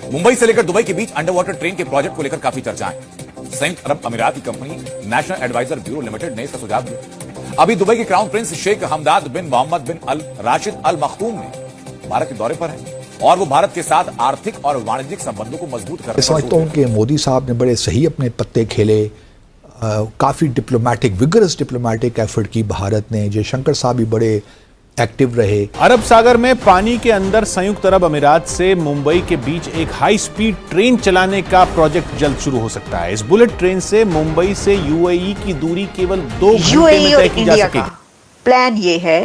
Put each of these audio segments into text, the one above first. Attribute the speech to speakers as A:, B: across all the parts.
A: मुंबई से लेकर दुबई के बीच अंडर वाटर ट्रेन के प्रोजेक्ट को लेकर काफी चर्चाएं। संयुक्त अरब अमीरात की company national adviser bureau limited ने इसका सुझाव दिया। अभी दुबई के crown prince Sheikh Hamdan bin Mohammed bin Al Rashid Al Maktoum ने भारत के दौरे पर है और वो भारत के साथ आर्थिक और वाणिज्यिक संबंधों को मजबूत करने
B: समझता हूं कि मोदी साहब ने बड़े सही अपने पत्ते खेले, काफ़ी डिप्लोमेटिक विगरस डिप्लोमेटिक एफर्ट की भारत ने। जयशंकर साहब भी बड़े एक्टिव रहे।
C: अरब सागर में पानी के अंदर संयुक्त अरब अमीरात से मुंबई के बीच एक हाई स्पीड ट्रेन चलाने का प्रोजेक्ट जल्द शुरू हो सकता है। इस बुलेट ट्रेन से मुंबई से यूएई की दूरी केवल 2 घंटे में तय की जा सकेगी।
D: प्लान ये है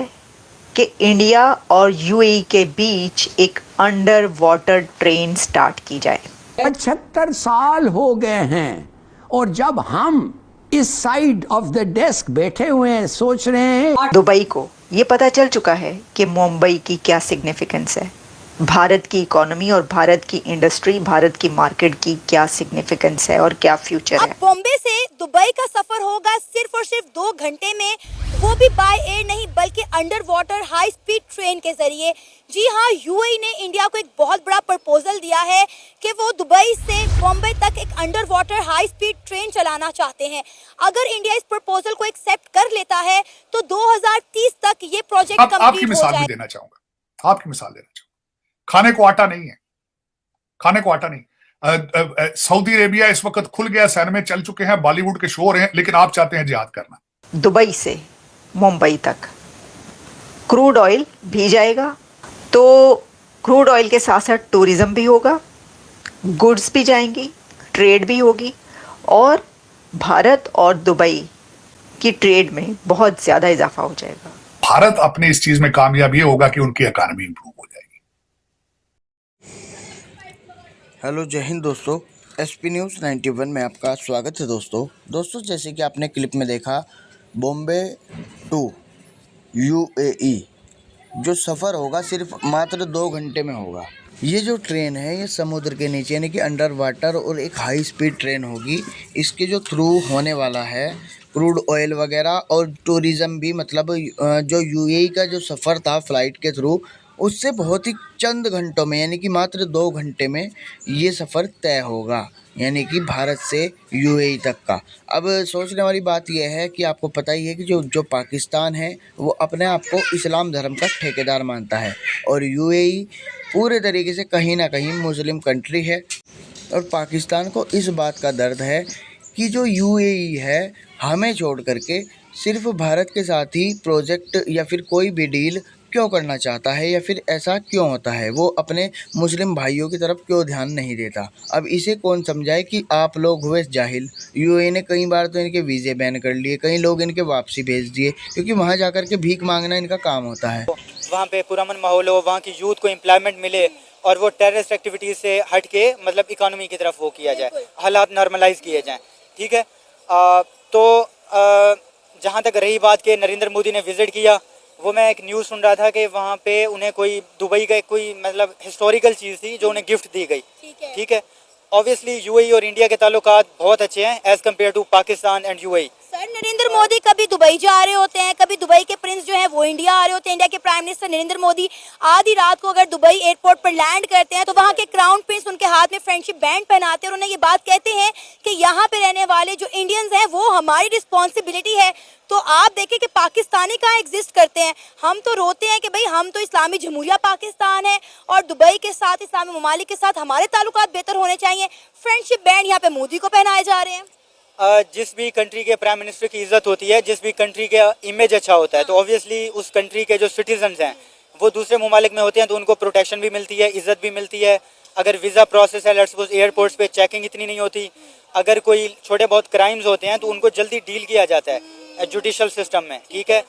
D: कि इंडिया और यूएई के बीच एक अंडर वाटर ट्रेन स्टार्ट की जाए।
E: 75 साल हो गए हैं और जब हम इस साइड ऑफ द डेस्क बैठे हुए हैं सोच रहे हैं।
D: दुबई को ये पता चल चुका है कि मुंबई की क्या सिग्निफिकेंस है, भारत की इकोनॉमी और भारत की इंडस्ट्री, भारत की मार्केट की क्या सिग्निफिकेंस है और क्या फ्यूचर है।
F: अब बॉम्बे से दुबई का सफर होगा सिर्फ और सिर्फ 2 घंटे में, वो भी बाय एयर नहीं बल्कि under water high speed train के जरिए। जी हाँ, यूएई ने इंडिया को एक बहुत बड़ा प्रपोजल दिया है कि वो दुबई से बॉम्बे तक एक under water high speed train चलाना चाहते हैं। अगर इंडिया इस प्रपोजल को एक्सेप्ट कर लेता है तो 2030 तक ये प्रोजेक्ट कंप्लीट हो जाएगा।
G: आपकी मिसाल भी देना चाहूंगा, आपकी मिसाल देना चाहूंगा। खाने को आटा नहीं है, खाने को आटा नहीं। सऊदी अरेबिया इस वक्त खुल गया, सैन में चल चुके हैं, बॉलीवुड के शोर हैं, लेकिन आप चाहते हैं जिहाद करना।
D: दुबई से मुंबई तक क्रूड ऑयल भी जाएगा, तो क्रूड ऑयल के साथ साथ टूरिज्म भी होगा, गुड्स भी जाएंगी, ट्रेड भी होगी और भारत और दुबई की ट्रेड में बहुत ज्यादा इजाफा हो जाएगा।
G: भारत अपने इस चीज में कामयाब ये होगा कि उनकी इकॉनमी इंप्रूव हो जाएगी।
H: हेलो, जय हिंद दोस्तों। एसपी न्यूज़ 91 में आपका स्वागत है दोस्तों। जैसे कि आपने क्लिप में देखा, बॉम्बे टू यूएई जो सफ़र होगा सिर्फ मात्र 2 घंटे में होगा। ये जो ट्रेन है ये समुद्र के नीचे यानी कि अंडर वाटर और एक हाई स्पीड ट्रेन होगी। इसके जो थ्रू होने वाला है क्रूड ऑयल वगैरह और टूरिज़्म भी, मतलब जो यूएई का जो सफ़र था फ्लाइट के थ्रू, उससे बहुत ही चंद घंटों में यानी कि मात्र 2 घंटे में ये सफ़र तय होगा, यानी कि भारत से यूएई तक का। अब सोचने वाली बात यह है कि आपको पता ही है कि जो पाकिस्तान है वो अपने आप को इस्लाम धर्म का ठेकेदार मानता है और यूएई पूरे तरीके से कहीं ना कहीं मुस्लिम कंट्री है। और पाकिस्तान को इस बात का दर्द है कि जो यूएई है हमें छोड़ करके सिर्फ भारत के साथ ही प्रोजेक्ट या फिर कोई भी डील क्यों करना चाहता है, या फिर ऐसा क्यों होता है, वो अपने मुस्लिम भाइयों की तरफ क्यों ध्यान नहीं देता। अब इसे कौन समझाए कि आप लोग हुए जाहिल। यूएई ने कई बार तो इनके वीज़े बैन कर लिए, कई लोग इनके वापसी भेज दिए, क्योंकि वहाँ जाकर के भीख मांगना इनका काम होता है।
I: वहाँ पे पुरअमन माहौल हो, वहाँ की यूथ को एम्प्लॉयमेंट मिले और वो टेररिस्ट एक्टिविटीज़ से हट के मतलब इकानमी की तरफ वो किया जाए, हालात नॉर्मलाइज किए जाएँ। ठीक है, तो जहाँ तक रही बात कि नरेंद्र मोदी ने विज़िट किया, वो मैं एक न्यूज़ सुन रहा था कि वहाँ पे उन्हें कोई दुबई का कोई मतलब हिस्टोरिकल चीज़ थी जो उन्हें गिफ्ट दी गई। ठीक है, ऑब्वियसली यूएई और इंडिया के ताल्लुकात बहुत अच्छे हैं as compare to Pakistan and UAE.
F: Sir, Narendra Modi कभी दुबई जा रहे होते हैं, कभी दुबई के प्रिंस जो हैं वो इंडिया आ रहे होते हैं। इंडिया के प्राइम मिनिस्टर नरेंद्र मोदी आधी रात को अगर दुबई एयरपोर्ट पर लैंड करते हैं तो वहाँ के क्राउन प्रिंस उनके हाथ में फ्रेंडशिप बैंड पहनाते हैं और उन्हें ये बात कहते हैं कि यहाँ पे रहने वाले जो इंडियंस हैं वो हमारी रिस्पॉन्सिबिलिटी है। तो आप देखें कि पाकिस्तानी कहाँ एग्जिस्ट करते हैं। हम तो रोते हैं कि भाई हम तो इस्लामी जमहूरिया पाकिस्तान है और दुबई के साथ, इस्लामी ममालिक के साथ हमारे ताल्लुकात बेहतर होने चाहिए। फ्रेंडशिप बैंड यहाँ पे मोदी को पहनाए जा रहे हैं।
I: जिस भी कंट्री के प्राइम मिनिस्टर की इज्जत होती है, जिस भी कंट्री का इमेज अच्छा होता है, तो ऑब्वियसली उस कंट्री के जो सिटीजन्स हैं वो दूसरे ममालिक में होते हैं तो उनको प्रोटेक्शन भी मिलती है, इज्जत भी मिलती है। अगर वीज़ा प्रोसेस है, लेट्स सपोज एयरपोर्ट्स पे चेकिंग इतनी नहीं होती, अगर कोई छोटे बहुत क्राइम्स होते हैं तो उनको जल्दी डील किया जाता है जुडिशल सिस्टम में। ठीक है,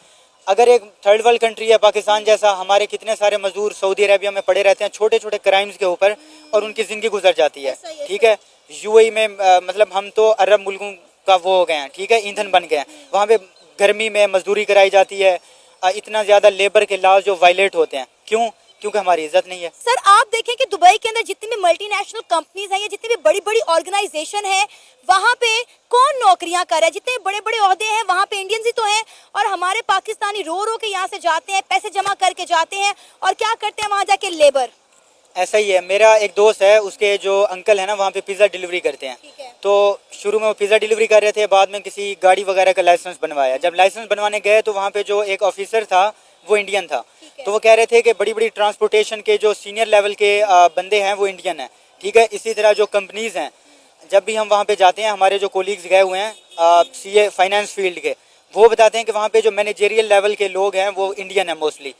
I: अगर एक थर्ड वर्ल्ड कंट्री है पाकिस्तान जैसा, हमारे कितने सारे मजदूर सऊदी अरेबिया में पड़े रहते हैं छोटे छोटे क्राइम्स के ऊपर और उनकी ज़िंदगी गुजर जाती है। ठीक है, यूएई में मतलब हम तो अरब मुल्कों का वो हो गए हैं। ठीक है, ईंधन बन गए हैं। वहाँ पे गर्मी में मजदूरी कराई जाती है, इतना ज़्यादा लेबर के लॉज जो वायलेट होते हैं। क्यों? क्योंकि हमारी इज्जत नहीं है।
F: सर, आप देखें कि दुबई के अंदर जितनी भी मल्टीनेशनल कंपनीज हैं या जितनी भी बड़ी बड़ी ऑर्गेनाइजेशन है, वहाँ पे कौन नौकरियां कर रहा है? जितने बड़े बड़े ओहदे हैं वहाँ पे इंडियंस ही तो हैं और हमारे पाकिस्तानी रो रो के यहाँ से जाते हैं, पैसे जमा करके जाते हैं और क्या करते हैं वहाँ जाके? लेबर।
I: ऐसा ही है, मेरा एक दोस्त है, उसके जो अंकल है ना वहाँ पे पिज़्ज़ा डिलीवरी करते हैं। तो शुरू में वो पिज़्ज़ा डिलीवरी कर रहे थे, बाद में किसी गाड़ी वगैरह का लाइसेंस बनवाया। जब लाइसेंस बनवाने गए तो वहाँ पे जो एक ऑफिसर था वो इंडियन था। तो वो कह रहे थे कि बड़ी बड़ी ट्रांसपोर्टेशन के जो सीनियर लेवल के बंदे हैं वो इंडियन हैं, ठीक है। इसी तरह जो कंपनीज़ हैं, जब भी हम वहाँ पे जाते हैं, हमारे जो कोलीग्स गए हुए हैं सीए फाइनेंस फील्ड के, वो बताते हैं कि वहाँ पे जो मैनेजेरियल लेवल के लोग हैं वो इंडियन हैं मोस्टली।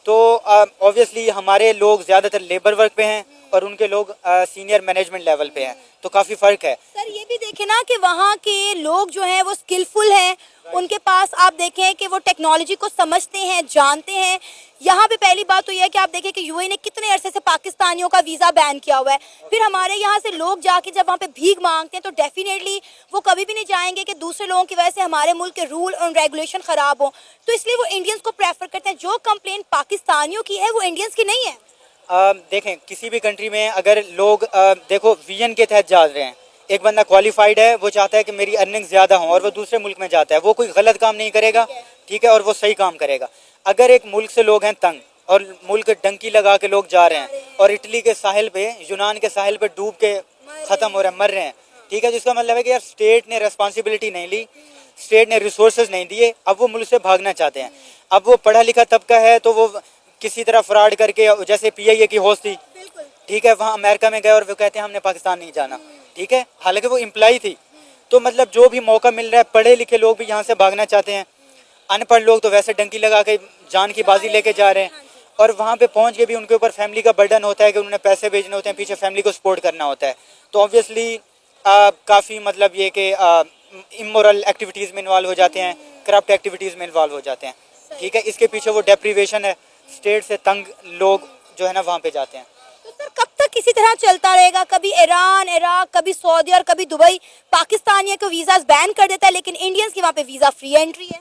I: तो ऑब्वियसली हमारे लोग ज़्यादातर लेबर वर्क पे हैं और उनके लोग सीनियर मैनेजमेंट लेवल पे हैं, तो काफ़ी फ़र्क है।
F: सर ये भी देखें ना कि वहाँ के लोग जो हैं वो स्किलफुल हैं, उनके पास आप देखें कि वो टेक्नोलॉजी को समझते हैं, जानते हैं। यहाँ पे पहली बात तो ये है कि आप देखें कि यूएई ने कितने अरसे से पाकिस्तानियों का वीज़ा बैन किया हुआ है। फिर हमारे यहाँ से लोग जाके जब वहाँ पे भीख मांगते हैं तो डेफिनेटली वो कभी भी नहीं चाहेंगे कि दूसरे लोगों की वजह से हमारे मुल्क के रूल और रेगुलेशन ख़राब हो। तो इसलिए वो इंडियंस को प्रेफर करते हैं। जो कंप्लेंट पाकिस्तानियों की है वो इंडियंस की नहीं है।
I: देखें, किसी भी कंट्री में अगर लोग देखो विजन के तहत जा रहे हैं, एक बंदा क्वालिफाइड है, वो चाहता है कि मेरी अर्निंग ज़्यादा हो और वो दूसरे मुल्क में जाता है, वो कोई गलत काम नहीं करेगा, ठीक है, और वो सही काम करेगा। अगर एक मुल्क से लोग हैं तंग और मुल्क डंकी लगा के लोग जा रहे हैं और इटली के साहिल पे, यूनान के साहिल पे डूब के ख़त्म हो रहे हैं, मर रहे हैं, ठीक है, तो इसका मतलब है कि यार स्टेट ने रिस्पॉन्सिबिलिटी नहीं ली, स्टेट ने रिसोर्सेज नहीं दिए, अब वो मुल्क से भागना चाहते हैं। अब वो पढ़ा लिखा तबका है तो वो किसी तरह फ्रॉड करके, जैसे पीआईए की होस्ट थी, ठीक है, वहाँ अमेरिका में गए और वो कहते हैं हमने पाकिस्तान नहीं जाना, ठीक है, हालांकि वो एम्प्लॉय थी। तो मतलब जो भी मौका मिल रहा है, पढ़े लिखे लोग भी यहाँ से भागना चाहते हैं, अनपढ़ लोग तो वैसे डंकी लगा के जान की बाजी लेके जा रहे हैं और वहाँ पे पहुँच के भी उनके ऊपर फैमिली का बर्डन होता है कि उन्होंने पैसे भेजने होते हैं, पीछे फैमिली को सपोर्ट करना होता है। तो ऑब्वियसली काफ़ी मतलब ये कि इमोरल एक्टिविटीज़ में इन्वॉल्व हो जाते हैं, करप्ट एक्टिविटीज़ में इन्वॉल्व हो जाते हैं, ठीक है। इसके पीछे वो डेप्रीवेशन है, स्टेट से तंग लोग जो है ना वहाँ पे जाते हैं।
F: तो सर कब तक इसी तरह चलता रहेगा? कभी ईरान, इराक, कभी सऊदी और कभी दुबई पाकिस्तानियों को वीज़ास बैन कर देता है, लेकिन इंडियंस की वहाँ पे वीज़ा फ्री एंट्री है।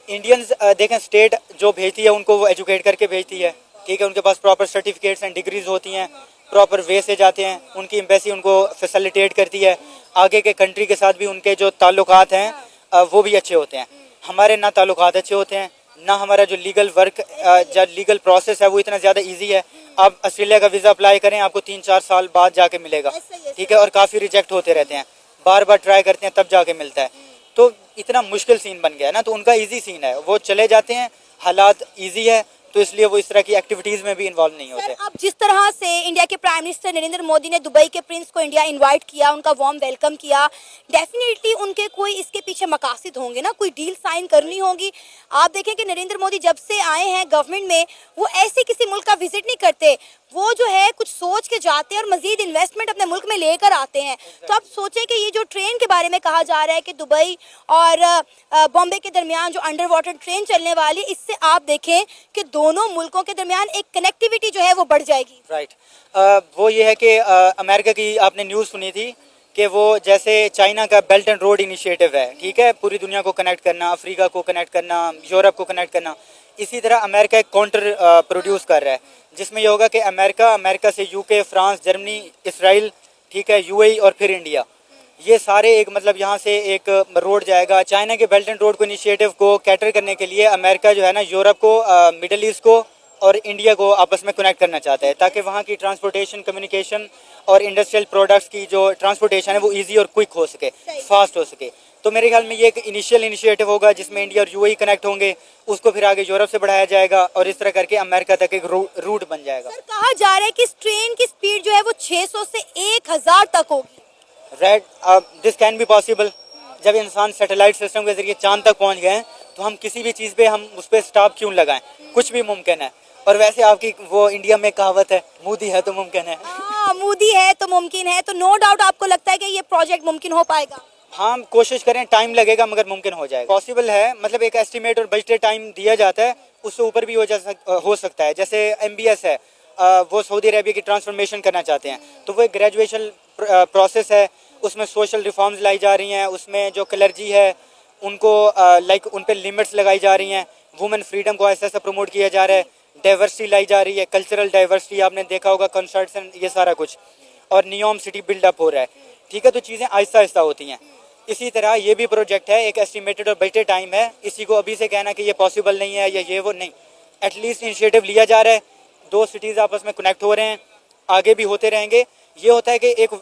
I: इंडियंस देखें, स्टेट जो भेजती है उनको वो एजुकेट करके भेजती है, ठीक है, उनके पास प्रॉपर सर्टिफिकेट्स एंड डिग्रीज होती हैं, प्रॉपर वे से जाते हैं, उनकी एम्बेसी उनको फैसिलिटेट करती है, आगे के कंट्री के साथ भी उनके जो ताल्लुकात हैं वो भी अच्छे होते हैं। हमारे ना ताल्लुकात अच्छे होते हैं, ना हमारा जो लीगल वर्क जो लीगल प्रोसेस है वो इतना ज़्यादा इजी है। आप ऑस्ट्रेलिया का वीज़ा अप्लाई करें, आपको 3-4 साल बाद जाके मिलेगा, ठीक है, और काफ़ी रिजेक्ट होते रहते हैं, बार बार ट्राई करते हैं तब जाके मिलता है। तो इतना मुश्किल सीन बन गया है ना, तो उनका इजी सीन है, वो चले जाते हैं, हालात इजी है, तो इसलिए वो इस तरह की एक्टिविटीज़ में भी इन्वॉल्व नहीं होते।
F: अब जिस तरह से इंडिया के प्राइम मिनिस्टर नरेंद्र मोदी ने दुबई के प्रिंस को इंडिया इनवाइट किया, उनका वार्म वेलकम किया, डेफिनेटली उनके कोई इसके पीछे मकासद होंगे ना, कोई डील साइन करनी होगी। आप देखें कि नरेंद्र मोदी जब से आए हैं गवर्नमेंट में, वो ऐसे किसी मुल्क का विजिट नहीं करते, वो जो है कुछ सोच के जाते हैं और मजीद इन्वेस्टमेंट अपने मुल्क में लेकर आते हैं। तो आप सोचें कि ये जो ट्रेन के बारे में कहा जा रहा है कि दुबई और बॉम्बे के दरमियान जो अंडर वाटर ट्रेन चलने वाली, इससे आप देखें कि दोनों मुल्कों के दरमियान एक कनेक्टिविटी जो है वो बढ़ जाएगी।
I: राइट, वो ये है कि अमेरिका की आपने न्यूज़ सुनी थी कि वो जैसे चाइना का बेल्ट एंड रोड इनिशिएटिव है, ठीक है, पूरी दुनिया को कनेक्ट करना, अफ्रीका को कनेक्ट करना, यूरोप को कनेक्ट करना, इसी तरह अमेरिका एक काउंटर प्रोड्यूस कर रहा है, जिसमें ये होगा कि अमेरिका से यूके, फ्रांस, जर्मनी, इसराइल, ठीक है, यूएई और फिर इंडिया, ये सारे एक मतलब यहाँ से एक रोड जाएगा। चाइना के बेल्ट एंड रोड को इनिशिएटिव को कैटर करने के लिए अमेरिका जो है ना यूरोप को, मिडल ईस्ट को और इंडिया को आपस में कनेक्ट करना चाहता है, ताकि वहाँ की ट्रांसपोर्टेशन, कम्युनिकेशन और इंडस्ट्रियल प्रोडक्ट्स की जो ट्रांसपोर्टेशन है वो ईजी और क्विक हो सके, फास्ट हो सके। तो मेरे ख्याल में ये एक इनिशियल इनिशिएटिव होगा जिसमें इंडिया और यूएई कनेक्ट होंगे, उसको फिर आगे यूरोप से बढ़ाया जाएगा और इस तरह करके अमेरिका तक एक रूट बन जाएगा।
F: सर कहा जा रहा है कि इस ट्रेन की स्पीड जो है वो 600 से 1000 तक होगी।
I: Right, this can be possible. जब इंसान सैटेलाइट सिस्टम के जरिए चांद तक पहुंच गए हैं तो हम किसी भी चीज़ पे हम उस पर स्टॉप क्यों लगाएं, कुछ भी मुमकिन है। और वैसे आपकी वो इंडिया में कहावत है, मोदी है तो मुमकिन है।
F: हाँ, मोदी है तो मुमकिन है, तो नो डाउट आपको लगता है कि ये प्रोजेक्ट मुमकिन हो पाएगा?
I: हाँ, कोशिश करें, टाइम लगेगा मगर मुमकिन हो जाएगा, पॉसिबल है। मतलब एक एस्टिमेट और बजटेड टाइम दिया जाता है, उससे ऊपर भी हो सकता है। जैसे MBS है, वो सऊदी अरेबिया की ट्रांसफॉर्मेशन करना चाहते हैं, तो वो एक ग्रेजुएशन प्रोसेस है, उसमें सोशल रिफॉर्म्स लाई जा रही हैं, उसमें जो क्लर्जी है उनको लाइक उन पर लिमिट्स लगाई जा रही हैं, वुमेन फ्रीडम को ऐसा प्रमोट किया जा रहा है, डाइवर्सिटी लाई जा रही है, कल्चरल डाइवर्सिटी आपने देखा होगा, कंसर्ट्स, ये सारा कुछ, और नियोम सिटी बिल्डअप हो रहा है, ठीक है। तो चीज़ें आहिस्ता आहिस्ता होती हैं। इसी तरह ये भी प्रोजेक्ट है, एक एस्टिमेटेड और बजटेड टाइम है, इसी को अभी से कहना कि ये पॉसिबल नहीं है या ये वो नहीं, एटलीस्ट इनिशिएटिव लिया जा रहा है, 2 सिटीज़ आपस में कनेक्ट हो रहे हैं, आगे भी होते रहेंगे। ये होता है कि एक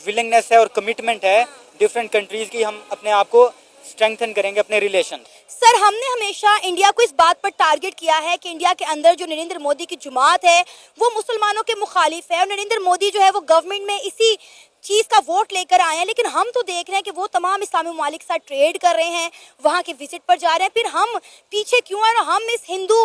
I: विलिंगनेस है और कमिटमेंट है डिफरेंट कंट्रीज की, हम अपने आप को स्ट्रेंथन करेंगे अपने रिलेशन।
F: सर, हमने हमेशा इंडिया को इस बात पर टारगेट किया है कि इंडिया के अंदर जो नरेंद्र मोदी की जमात है वो मुसलमानों के मुखालिफ है और नरेंद्र मोदी जो है वो गवर्नमेंट में इसी चीज का वोट लेकर आए हैं। लेकिन हम तो देख रहे हैं कि वो तमाम इस्लामी ममालिक के साथ ट्रेड कर रहे हैं, वहां के विजिट पर जा रहे हैं, फिर हम पीछे क्यों हैं और हम इस हिंदू